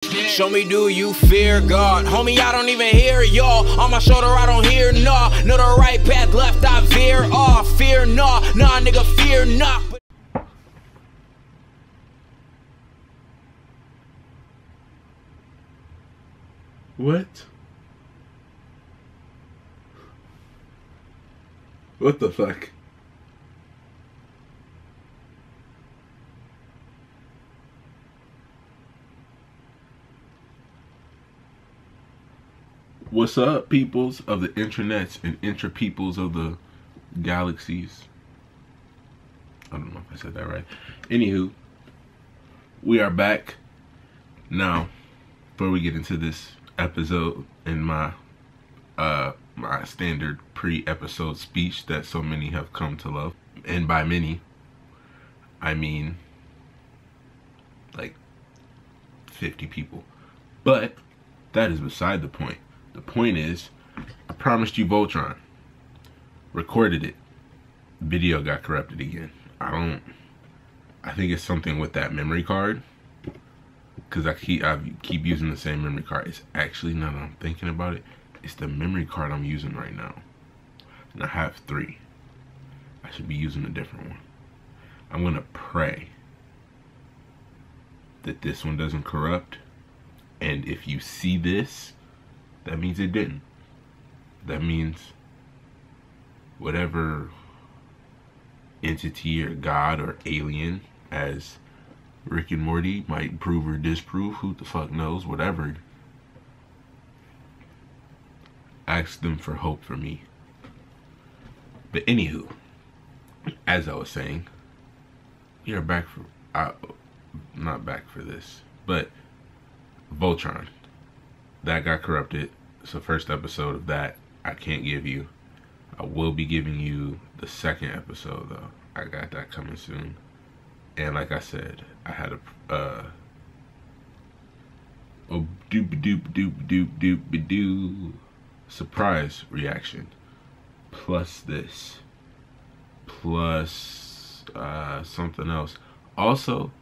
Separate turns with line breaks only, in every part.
Show me, do you fear God? Homie, I don't even hear y'all. On my shoulder, I don't hear nah. Know the right path, left, I veer off. Fear nah, nah, nigga, fear not.
What? What the fuck? What's up, peoples of the internets and intra-peoples of the galaxies? I don't know if I said that right. Anywho, we are back now. Before we get into this episode and my my standard pre-episode speech that so many have come to love, and by many, I mean like 50 people, but that is beside the point. The point is, I promised you Voltron. Recorded it. Video got corrupted again. I think it's something with that memory card. Because I keep using the same memory card. It's actually, now that I'm thinking about it, it's the memory card I'm using right now. And I have 3. I should be using a different one. I'm going to pray that this one doesn't corrupt. And if you see this, that means it didn't. That means whatever entity or God or alien, as Rick and Morty might prove or disprove, who the fuck knows, whatever, ask them for hope for me. But anywho, as I was saying, we are back for, not back for this, but Voltron. That got corrupted. It's the first episode of that. I can't give you. I will be giving you the second episode though. I got that coming soon. And like I said, I had a surprise reaction. Plus this. Plus something else. Also,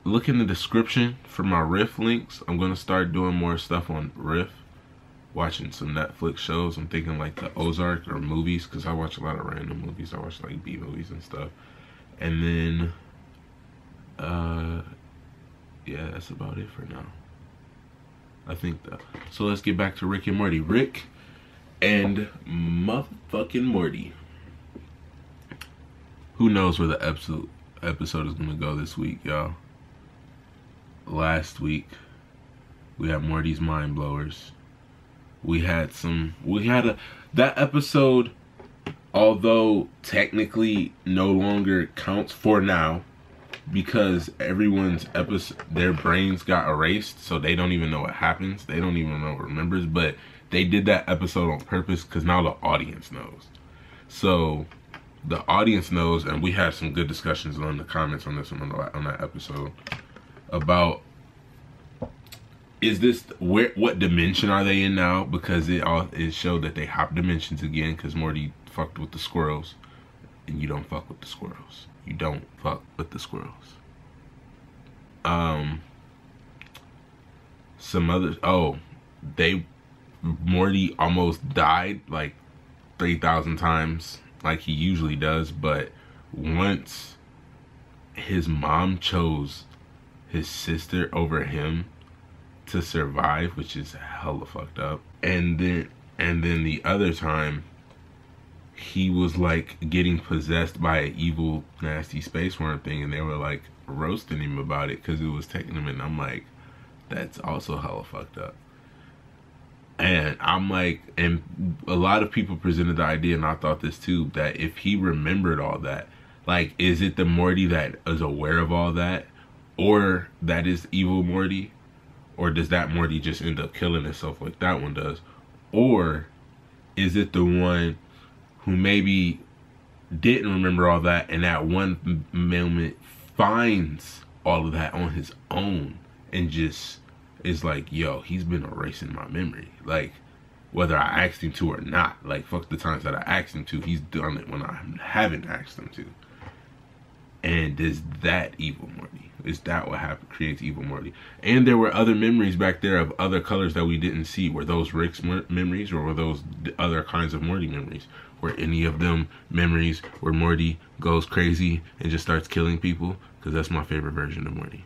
look in the description for my Riff links. I'm going to start doing more stuff on Riff. Watching some Netflix shows. I'm thinking like the Ozark or movies, because I watch a lot of random movies. I watch like B movies and stuff. And then, yeah, that's about it for now. I think that. So let's get back to Rick and Morty. Rick and motherfucking Morty. Who knows where the episode is going to go this week, y'all. Last week, we had Morty's Mind Blowers. That episode, although technically no longer counts for now, because everyone's their brains got erased, so they don't even know what happens. They don't even know what remembers, but they did that episode on purpose because now the audience knows. So the audience knows, and we had some good discussions on the comments on this one, on that episode, about what dimension are they in now, because it showed that they hop dimensions again because Morty fucked with the squirrels, and you don't fuck with the squirrels. You don't fuck with the squirrels. Some others, Morty almost died like 3,000 times like he usually does, but once his mom chose his sister over him to survive, which is hella fucked up, and then the other time he was like getting possessed by an evil nasty space worm thing, and they were like roasting him about it because it was taking him, and I'm like, that's also hella fucked up. And I'm like, and a lot of people presented the idea, and I thought this too, that if he remembered all that, like, is it the Morty that is aware of all that, or that is evil Morty? Or does that Morty just end up killing himself like that one does? Or is it the one who maybe didn't remember all that, and at one moment finds all of that on his own and just is like, yo, he's been erasing my memory. Like, whether I asked him to or not. Like, fuck the times that I asked him to. He's done it when I haven't asked him to. And is that evil Morty? Is that what happened? Creates evil Morty. And there were other memories back there of other colors that we didn't see. Were those Rick's memories, or were those other kinds of Morty memories? Were any of them memories where Morty goes crazy and just starts killing people? Because that's my favorite version of Morty.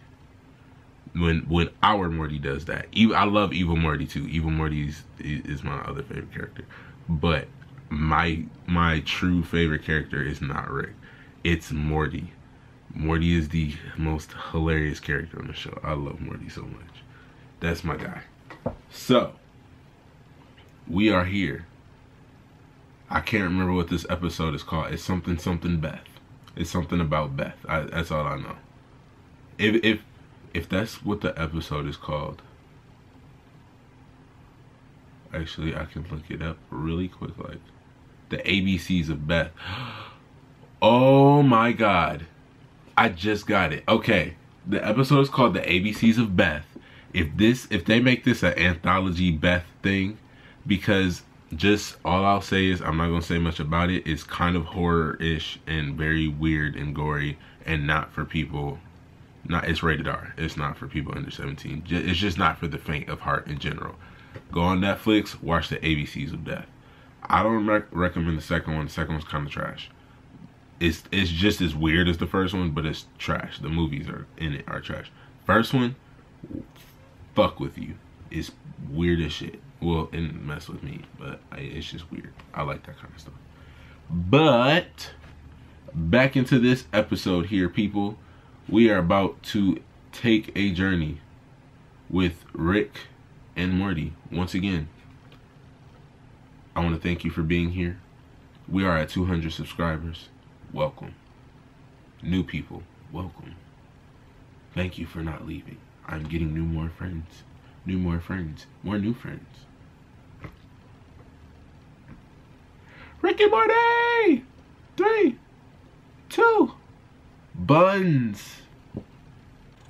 When our Morty does that. I love evil Morty too. Evil Morty is my other favorite character. But my true favorite character is not Rick. It's Morty. Morty is the most hilarious character on the show. I love Morty so much. That's my guy. So, we are here. I can't remember what this episode is called. It's something Beth. It's something about Beth. That's all I know. If that's what the episode is called, actually I can look it up really quick. Like the ABCs of Beth. Oh my God, I just got it. Okay, the episode is called the ABCs of Beth. If they make this an anthology Beth thing, because just all I'll say is, I'm not gonna say much about it. It's kind of horror-ish and very weird and gory and not for people. It's rated R. It's not for people under 17. It's just not for the faint of heart in general. Go on Netflix, watch the ABCs of Death. I don't recommend the second one. The second one's kind of trash. It's just as weird as the first one, but it's trash. The movies in it are trash. First one, fuck with you. It's weird as shit. Well, it mess with me, but it's just weird. I like that kind of stuff. But back into this episode here, people. We are about to take a journey with Rick and Morty once again. I want to thank you for being here. We are at 200 subscribers. Welcome. New people, welcome. Thank you for not leaving. I'm getting more friends, more new friends. Rick and Morty! 3, 2, buns.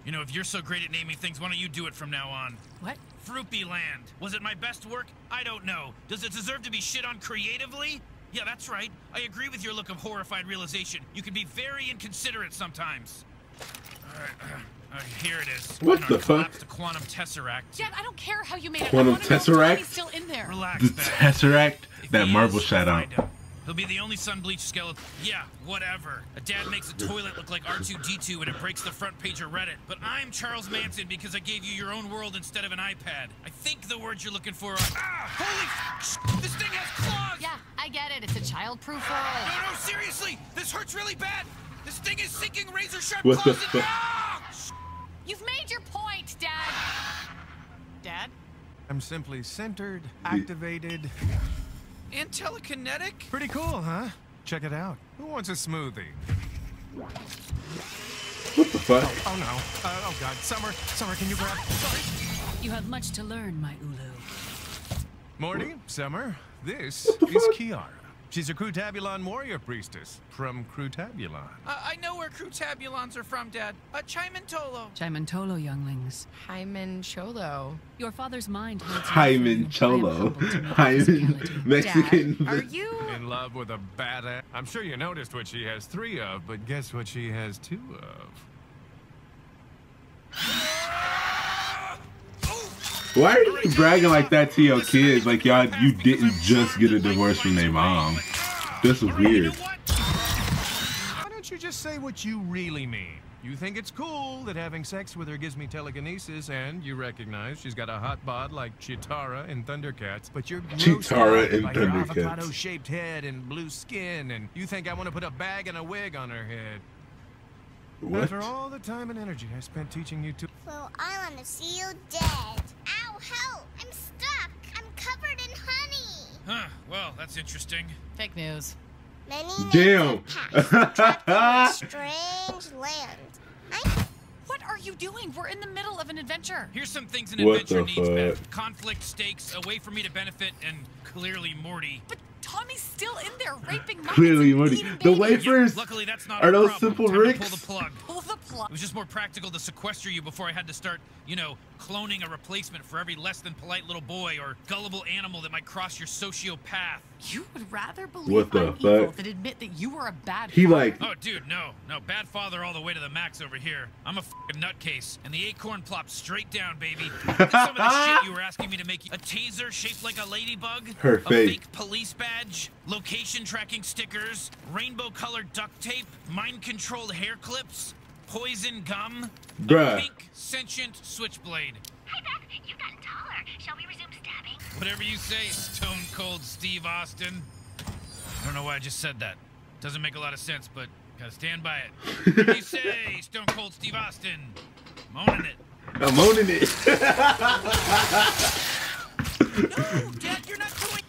You know, if you're so great at naming things, why don't you do it from now on?
What?
Fruity Land. Was it my best work? I don't know. Does it deserve to be shit on creatively? Yeah, that's right. I agree with your look of horrified realization. You can be very inconsiderate sometimes. Alright, here it is.
What the fuck?
The quantum tesseract.
Dad, I don't care how you made it.
Quantum
I want to know if
tesseract?
Tommy's still in there.
Relax,
The
Beth.
Tesseract?
If
That
he
Marvel
is,
shout out.
find him. He'll be the only sun-bleached skeleton. Yeah, whatever. A dad makes a toilet look like R2-D2 and it breaks the front page of Reddit. But I'm Charles Manson because I gave you your own world instead of an iPad. I think the words you're looking for are... Holy f***! This thing has claws!
Yeah, I get it. It's a childproof world.
No, seriously! This hurts really bad! This thing is sinking razor-sharp
What the
claws
fuck?
You've made your point, Dad. Dad?
I'm simply centered, activated.
And telekinetic?
Pretty cool, huh? Check it out. Who wants a smoothie?
What the fuck?
Oh no. Oh god. Summer, can you grab... Sorry.
You have much to learn, my Ulu.
Morty, Summer, this
What the
is
fuck?
Kiara. She's a Crutabulon warrior priestess from Crutabulon.
I know where Crutabulons are from, Dad. Chimantolo.
Chimantolo, younglings.
Hyman Cholo.
Your father's mind holds
Hyman Cholo. Hyman Mexican.
Dad, are you?
In love with a badass. I'm sure you noticed what she has 3 of, but guess what she has 2 of?
Why are you bragging like that to your kids? Like you didn't just get a divorce from their mom. This is weird.
Why don't you just say what you really mean? You think it's cool that having sex with her gives me telekinesis, and you recognize she's got a hot bod like Chitara in Thundercats, but you're
Chitara in
by her
Thundercats.
avocado-shaped head and blue skin, and you think I want to put a bag and a wig on her head.
What?
After all the time and energy I spent teaching you to...
Well, I want to see you dead. Ow, help! I'm stuck. I'm covered in honey.
Huh, well, that's interesting.
Fake news.
Many
Damn.
trapped in a strange land.
What are you doing? We're in the middle of an adventure.
Here's some things an
What
adventure
the
needs,
fuck?
Beth. Conflict, stakes, a way for me to benefit, and clearly Morty.
But Tommy's still in there raping muppets
Clearly,
and
Morty.
eating
The
babies.
wafers
Luckily, that's not
are
our
those
problem.
simple
Time to
Ricks?
pull the plug.
Pull the plug.
It was just more practical to sequester you before I had to start, you know, cloning a replacement for every less than polite little boy or gullible animal that might cross your sociopath.
You would rather believe
What the
I'm evil
fuck?
than admit that you were a bad
He
father?
like,
Oh, dude, no. Bad father all the way to the max over here. I'm a fucking nutcase, and the acorn plops straight down, baby. That's some of the shit you were asking me to make. A taser shaped like a ladybug.
Her
a
face.
fake police badge. Location tracking stickers. Rainbow-colored duct tape. Mind-controlled hair clips. Poison gum.
Bruh.
A pink sentient switchblade.
Hey, Beth, you've gotten taller. Shall we resume stabbing?
Whatever you say, Stone Cold Steve Austin. I don't know why I just said that. Doesn't make a lot of sense, but gotta stand by it. Whatever you say, Stone Cold Steve Austin. I'm owning it.
I'm owning it.
No, Dad, you're not doing...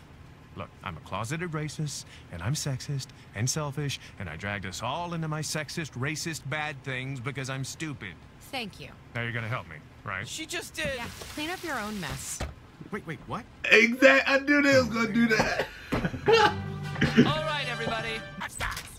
Look, I'm a closeted racist, and I'm sexist and selfish, and I dragged us all into my sexist, racist, bad things because I'm stupid.
Thank you.
Now you're gonna help me, right?
She just did.
Yeah, clean up your own mess.
Wait, what?
Exact. I knew they was gonna do that.
All right, everybody.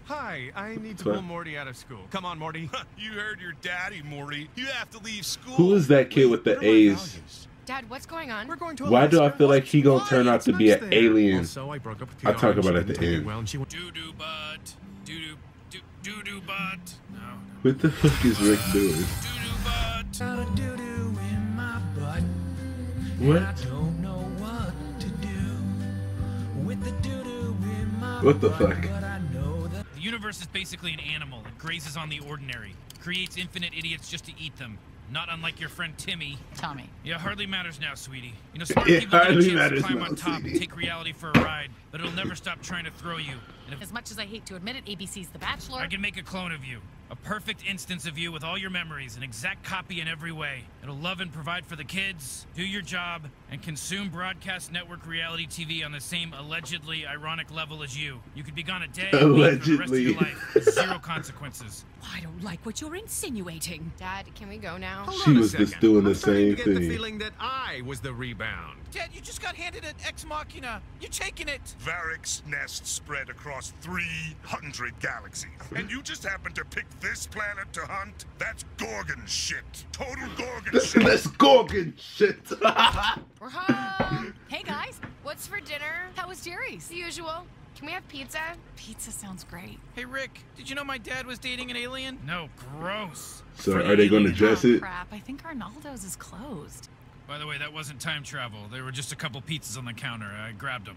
Hi, I need to
What?
pull Morty out of school. Come on, Morty.
You heard your daddy, Morty. You have to leave school.
Who is that kid with the
What are my
A's?
values?
Dad, what's going on?
We're going to
Why do I
Alaska.
feel like he gonna turn out
It's
to be
nice
an
there.
alien?
Also, I broke up with
I'll
Kiara,
talk
and she
about it at
didn't
the
tell me
end.
well, and she
Doo-doo butt. Doo-doo butt. No.
What the fuck is Rick doing?
Doo-doo butt. Got a doo-doo in my butt.
What?
I don't know what to do with the doo-doo in my
What the
butt,
fuck?
but I know that... The universe is basically an animal. It grazes on the ordinary. Creates infinite idiots just to eat them. Not unlike your friend Timmy.
Tommy.
Yeah, hardly matters now, sweetie. You know, smart
It
people get a
hardly
chance to
matters
climb
now,
on top
sweetie.
and take reality for a ride, but it'll never stop trying to throw you. And if
As much as I hate to admit it, ABC's The Bachelor.
I can make a clone of you. A perfect instance of you with all your memories, an exact copy in every way. It'll love and provide for the kids, do your job, and consume broadcast network reality TV on the same allegedly ironic level as you. You could be gone a day, a week, for the rest of your
Allegedly.
life with zero consequences.
I don't like what you're insinuating.
Dad, can we go now?
Hold
She
on a
was just
second.
doing the
I'm starting
same
to get
thing.
the feeling that I was the rebound.
Dad, you just got handed an Ex Machina. You're taking it.
Varric's nest spread across 300 galaxies. And you just happened to pick this planet to hunt? That's Gorgon shit. Total Gorgon shit.
Let's Gorgon shit.
We're home.
Hey, guys.
What's for dinner?
How was Jerry's?
The usual. Can we have pizza?
Pizza sounds great.
Hey, Rick, did you know my dad was dating an alien? No, gross.
So are they going to dress
Oh,
it?
crap. I think Arnaldo's is closed.
By the way, that wasn't time travel. There were just a couple pizzas on the counter. I grabbed them.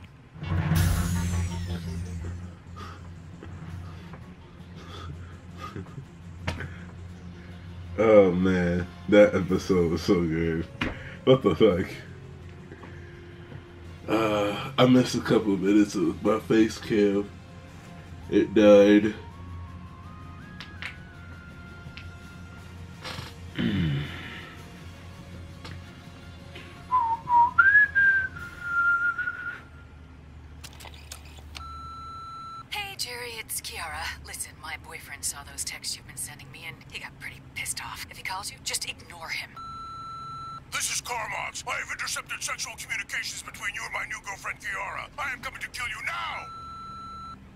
Oh man, that episode was so good. What the fuck? I missed a couple of minutes of my face cam. It died.
Hey, Jerry, it's Kiara. Listen, my boyfriend saw those texts you've been sending me, and he got pretty pissed off. If he calls you, just ignore him.
This is Carmox. I have intercepted sexual communications between you and my new girlfriend, Kiara. I am coming to kill you now!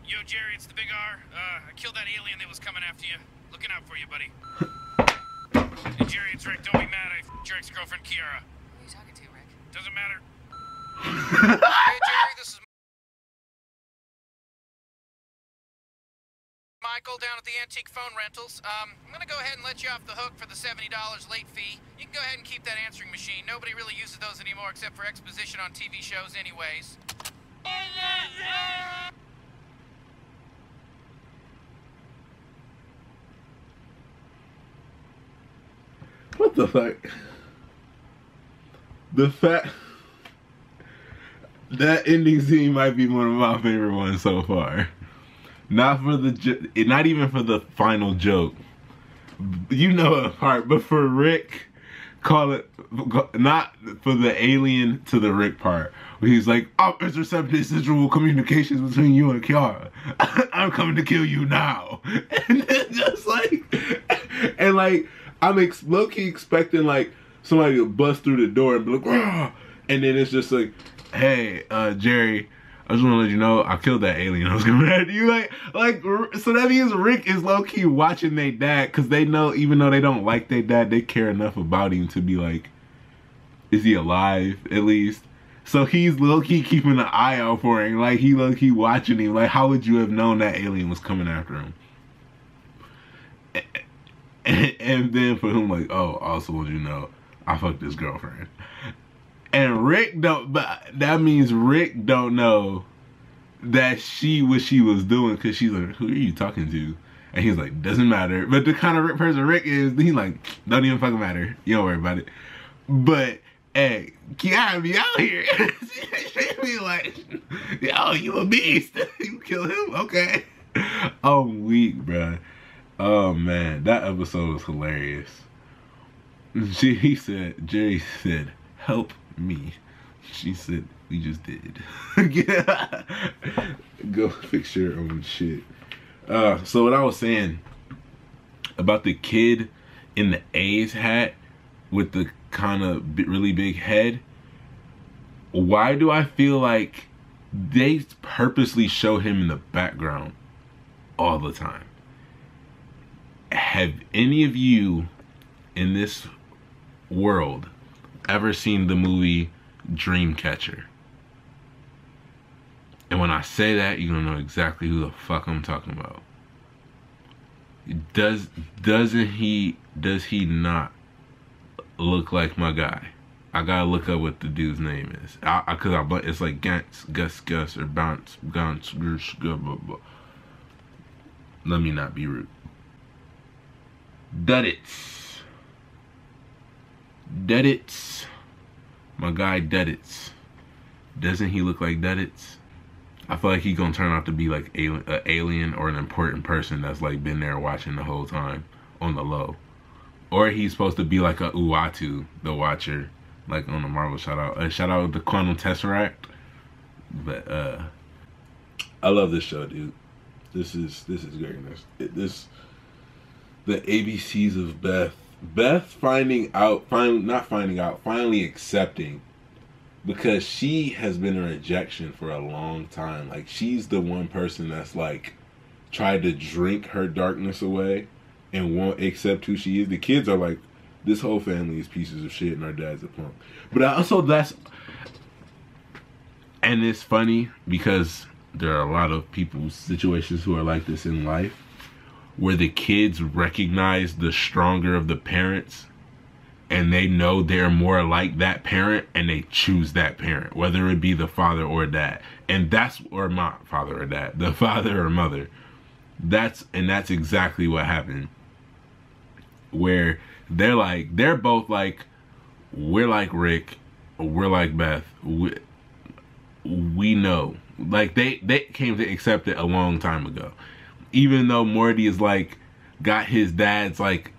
Yo, Jerry, it's the Big R. I killed that alien that was coming after you. Looking out for you, buddy. Hey, Jerry, it's Rick. Don't be mad. I f***ed your ex-girlfriend, Kiara.
Who are you talking to, Rick?
Doesn't matter. Hey, Jerry, this is Michael down at the Antique Phone Rentals. I'm gonna go ahead and let you off the hook for the $70 late fee. You can go ahead and keep that answering machine. Nobody really uses those anymore except for exposition on TV shows anyways.
What the fuck? The fact that ending scene might be one of my favorite ones so far. Not for the not even for the final joke. You know a part, but for Rick, call it not for the alien to the Rick part. Where he's like, I've intercepted sexual communications between you and Kiara. I'm coming to kill you now. And then just like, and like, I'm low-key expecting like somebody to bust through the door and be like, "Rah!" And then it's just like, hey, Jerry, I just want to let you know I killed that alien. I was coming at you, like, so that means Rick is low key watching their dad because they know, even though they don't like their dad, they care enough about him to be like, Is he alive at least? So he's low-key keeping an eye out for him. Like, he low-key watching him. Like, how would you have known that alien was coming after him? And then for him, like, oh, also want you to know, I fucked this girlfriend. And Rick don't, but that means Rick don't know that what she was doing, because she's like, who are you talking to? And he's like, doesn't matter. But the kind of person Rick is, he's like, don't even fucking matter. You don't worry about it. But, hey, Kiara be out here. She be like, yo, you a beast. You kill him? Okay. I'm weak, bruh. Oh, man. That episode was hilarious. Jerry said, help me. She said, we just did. Yeah. Go fix your own shit. So what I was saying about the kid in the A's hat with the kind of really big head, why do I feel like they purposely show him in the background all the time? Have any of you in this world ever seen the movie Dreamcatcher? And when I say that, you're gonna know exactly who the fuck I'm talking about. Does he not look like my guy? I gotta look up what the dude's name is. It's like Gus, or Bounce, blah, blah, blah. Let me not be rude. Duddits. My guy Duddits. Doesn't he look like Duddits? I feel like he's gonna turn out to be like an alien or an important person that's like been there watching the whole time on the low. Or he's supposed to be like a Uatu, the Watcher, like on the Marvel shout out the Quantum Tesseract. But I love this show, dude. This is greatness. The ABCs of Beth. Beth finally accepting, because she has been a rejection for a long time. Like, she's the one person that's like tried to drink her darkness away and won't accept who she is. The kids are like, this whole family is pieces of shit and our dad's a punk. But also and it's funny because there are a lot of people's situations who are like this in life, where the kids recognize the stronger of the parents and they know they're more like that parent and they choose that parent, whether it be the father or dad. And or not father or dad, the father or mother. That's exactly what happened. Where they're both like, we're like Rick, we're like Beth. We know. Like, they came to accept it a long time ago. Even though Morty is like, got his dad's like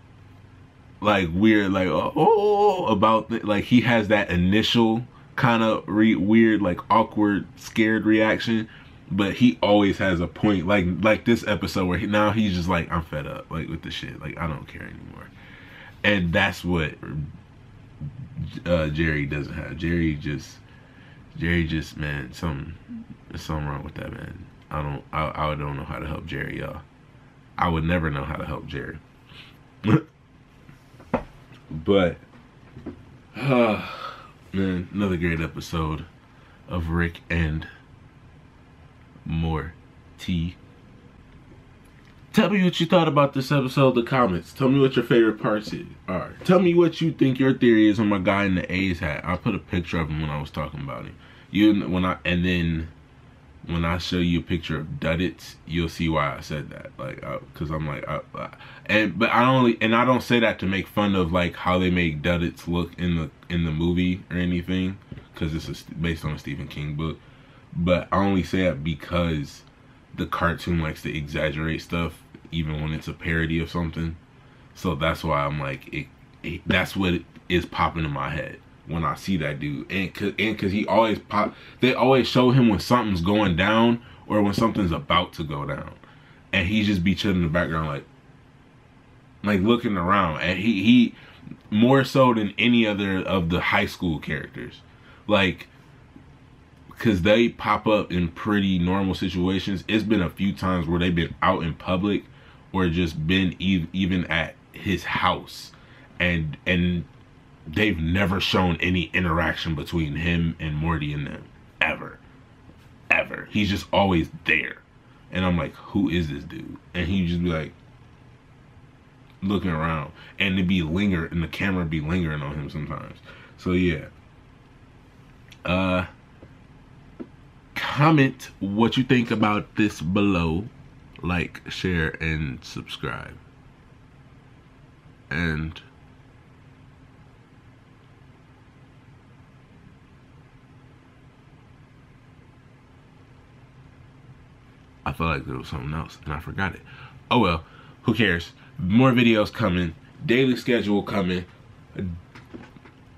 weird, like, about like, he has that initial kind of weird, like, awkward, scared reaction, but he always has a point, like this episode where he's just like, I'm fed up, like, with the shit, like, I don't care anymore. And that's what Jerry doesn't have. Jerry just, man, there's something wrong with that, man. I don't know how to help Jerry, y'all. I would never know how to help Jerry. But, man, another great episode of Rick and Morty. Tell me what you thought about this episode in the comments. Tell me what your favorite parts are. Tell me what you think your theory is on my guy in the A's hat. I put a picture of him when I was talking about him. When I show you a picture of Duddits, you'll see why I said that. Like, cause I'm like, but I don't say that to make fun of like how they make Duddits look in the movie or anything, cause this is based on a Stephen King book. But I only say that because the cartoon likes to exaggerate stuff, even when it's a parody of something. So that's why I'm like, that's what is popping in my head when I see that dude. And cause he always they always show him when something's going down or when something's about to go down, and he just be chilling in the background, like looking around. And he more so than any other of the high school characters, like, cause they pop up in pretty normal situations. It's been a few times where they've been out in public or just been even at his house, and they've never shown any interaction between him and Morty and them. Ever. Ever. He's just always there. And I'm like, who is this dude? And he'd just be like, looking around. And it'd be and the camera be lingering on him sometimes. So yeah. Comment what you think about this below. Like, share, and subscribe. And I felt like there was something else and I forgot it. Oh well, who cares? More videos coming, daily schedule coming.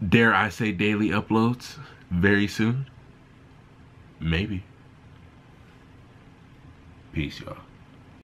Dare I say daily uploads very soon? Maybe. Peace, y'all.